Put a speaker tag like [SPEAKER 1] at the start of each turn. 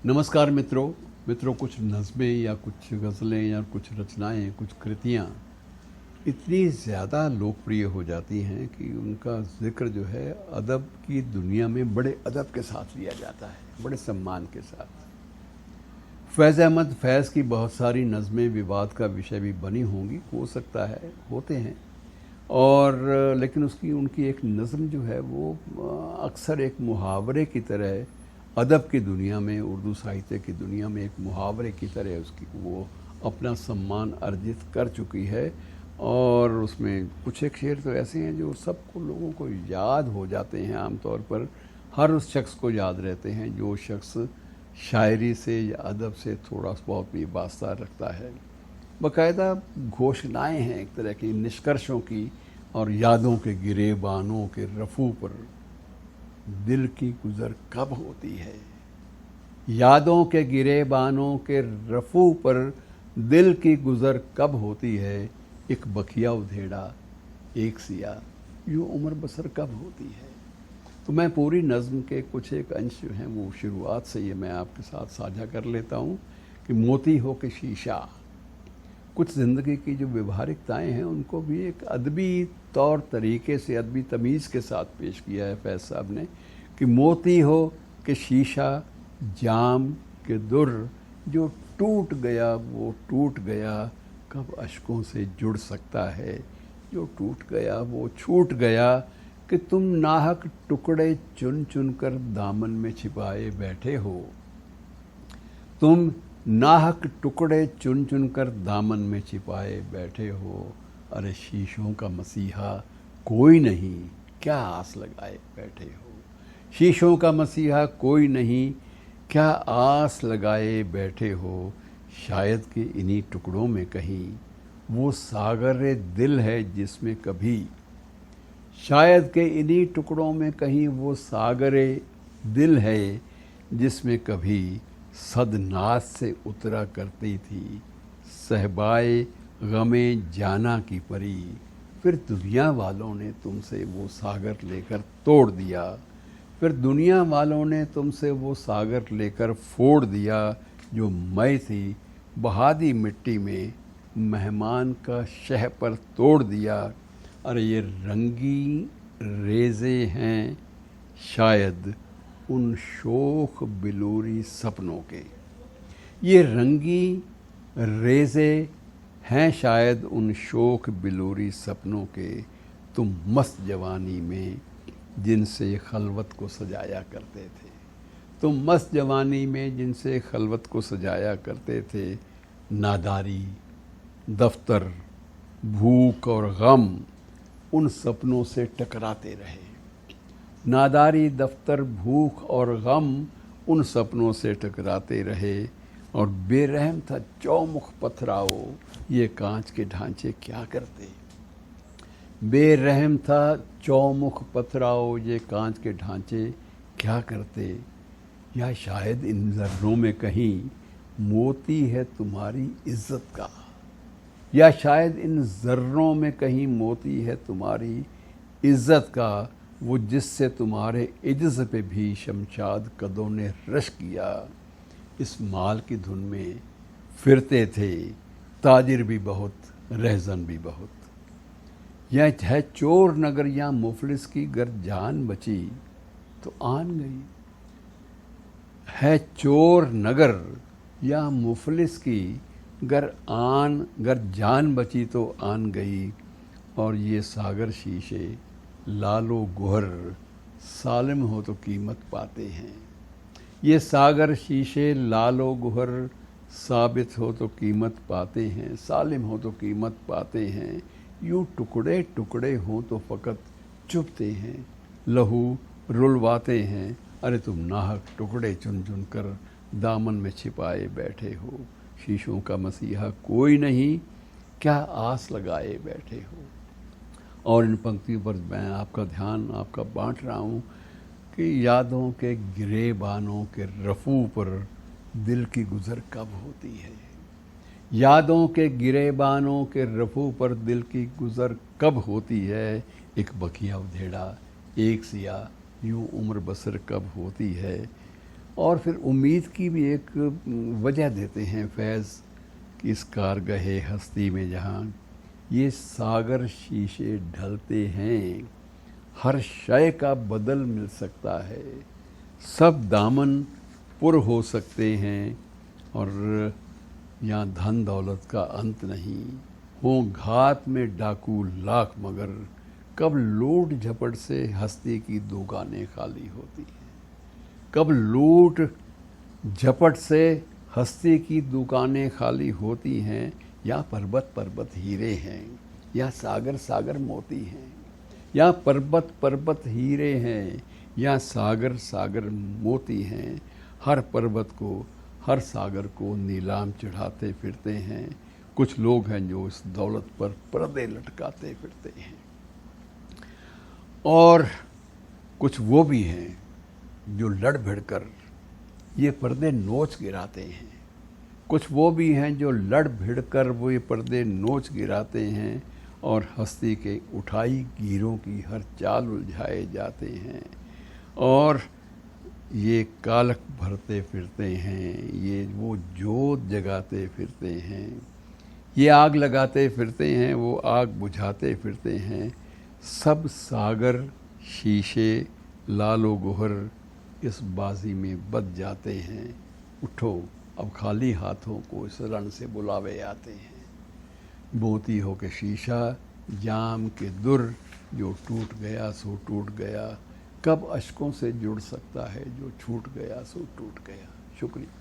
[SPEAKER 1] नमस्कार मित्रों कुछ नज़में या कुछ गज़लें या कुछ रचनाएं, कुछ कृतियाँ इतनी ज़्यादा लोकप्रिय हो जाती हैं कि उनका ज़िक्र जो है अदब की दुनिया में बड़े अदब के साथ लिया जाता है, बड़े सम्मान के साथ। फैज़ अहमद फैज़ की बहुत सारी नज़में विवाद का विषय भी बनी होंगी, हो सकता है, होते हैं। और लेकिन उसकी उनकी एक नज़म जो है वो अक्सर एक मुहावरे की तरह अदब की दुनिया में, उर्दू साहित्य की दुनिया में एक मुहावरे की तरह उसकी वो अपना सम्मान अर्जित कर चुकी है। और उसमें कुछ एक शेर तो ऐसे हैं जो सबको लोगों को याद हो जाते हैं। आमतौर पर हर उस शख्स को याद रहते हैं जो शख्स शायरी से या अदब से थोड़ा बहुत भी वास्ता रखता है। बाकायदा घोषणाएं हैं एक तरह की, निष्कर्षों की। और यादों के गिरेबानों के रफू पर दिल की गुज़र कब होती है, यादों के गिरेबानों के रफू पर दिल की गुज़र कब होती है। एक बखिया उधेड़ा, एक सिया, यूँ उम्र बसर कब होती है। तो मैं पूरी नज़्म के कुछ एक अंश जो हैं वो शुरुआत से ये मैं आपके साथ साझा कर लेता हूँ कि मोती हो के शीशा। कुछ ज़िंदगी की जो व्यवहारिकताएं हैं उनको भी एक अदबी तौर तरीके से, अदबी तमीज़ के साथ पेश किया है फैज़ साहब ने कि मोती हो कि शीशा, जाम के दुर, जो टूट गया वो टूट गया, कब अश्कों से जुड़ सकता है। जो टूट गया वो छूट गया, कि तुम नाहक टुकड़े चुन चुन कर दामन में छिपाए बैठे हो। तुम नाहक टुकड़े चुन चुन कर दामन में छिपाए बैठे हो। अरे शीशों का मसीहा कोई नहीं, क्या आस लगाए बैठे हो। शीशों का मसीहा कोई नहीं, क्या आस लगाए बैठे हो। शायद कि इन्हीं टुकड़ों में कहीं वो सागर दिल है जिसमें कभी, शायद कि इन्हीं टुकड़ों में कहीं वो सागर दिल है जिसमें कभी सदनाथ से उतरा करती थी सहबाए गमे जाना की परी। फिर दुनिया वालों ने तुमसे वो सागर लेकर तोड़ दिया, फिर दुनिया वालों ने तुमसे वो सागर लेकर फोड़ दिया। जो मैं थी बहा दी मिट्टी में, मेहमान का शह पर तोड़ दिया। अरे ये रंगी रेज़े हैं शायद उन शोख बिलूरी सपनों के। ये रंगी रेज़े हैं शायद उन शोख बिलूरी सपनों के। तुम मस्त जवानी में जिनसे खलवत को सजाया करते थे, तुम मस्त जवानी में जिनसे खलवत को सजाया करते थे। नादारी, दफ्तर, भूख और गम उन सपनों से टकराते रहे। नादारी, दफ्तर, भूख और गम उन सपनों से टकराते रहे। और बेरहम था चौमुख पथराओ, ये कांच के ढांचे क्या करते। बेरहम था चौमुख पथराओ, ये कांच के ढांचे क्या करते। या शायद इन जर्रों में कहीं मोती है तुम्हारी इज्जत का, या शायद इन जर्रों में कहीं मोती है तुम्हारी इज्जत का। वो जिससे तुम्हारे इज्ज़ पे भी शमशाद कदों ने रश किया। इस माल की धुन में फिरते थे ताजिर भी बहुत, रहजन भी बहुत। यह है चोर नगर या मुफलिस की गर जान बची तो आन गई। है चोर नगर या मुफलिस की गर जान बची तो आन गई। और ये सागर शीशे लालो गुहर सालिम हो तो कीमत पाते हैं। ये सागर शीशे लालो गुहर साबित हो तो कीमत पाते हैं, सालिम हो तो कीमत पाते हैं। यूँ टुकड़े टुकड़े हों तो फ़कत चुभते हैं, लहू रुलवाते हैं। अरे तुम नाहक टुकड़े चुन चुन कर दामन में छिपाए बैठे हो। शीशों का मसीहा कोई नहीं, क्या आस लगाए बैठे हो। और इन पंक्तियों पर मैं आपका ध्यान आपका बांट रहा हूँ कि यादों के गिरेबानों के रफू पर दिल की गुज़र कब होती है। यादों के गिरेबानों के रफू पर दिल की गुज़र कब होती है। एक बखिया उधेड़ा, एक सिया, यूँ उम्र बसर कब होती है। और फिर उम्मीद की भी एक वजह देते हैं फैज़ कि इस कारगहे हस्ती में जहाँ ये सागर शीशे ढलते हैं, हर शय का बदल मिल सकता है, सब दामन पुर हो सकते हैं, और यहाँ धन दौलत का अंत नहीं, हो घात में डाकू लाख मगर, कब लूट झपट से हस्ती की दुकानें खाली होती हैं। कब लूट झपट से हस्ती की दुकानें खाली होती हैं, या पर्वत पर्वत हीरे हैं, या सागर सागर मोती हैं, या पर्वत पर्वत हीरे हैं, या सागर सागर मोती हैं। हर पर्वत को, हर सागर को नीलाम चढ़ाते फिरते हैं। कुछ लोग हैं जो इस दौलत पर पर्दे लटकाते फिरते हैं, और कुछ वो भी हैं जो लड़ भिड़कर ये पर्दे नोच गिराते हैं। कुछ वो भी हैं जो लड़ भिड़कर वो ये पर्दे नोच गिराते हैं, और हस्ती के उठाई गिरों की हर चाल उलझाए जाते हैं, और ये कालक भरते फिरते हैं, ये वो जोत जगाते फिरते हैं, ये आग लगाते फिरते हैं, वो आग बुझाते फिरते हैं। सब सागर शीशे लालो गोहर इस बाजी में बच जाते हैं। उठो अब खाली हाथों को इस रण से बुलावे आते हैं। मोती हो के शीशा, जाम के दुर, जो टूट गया सो टूट गया, कब अश्कों से जुड़ सकता है, जो छूट गया सो टूट गया। शुक्रिया।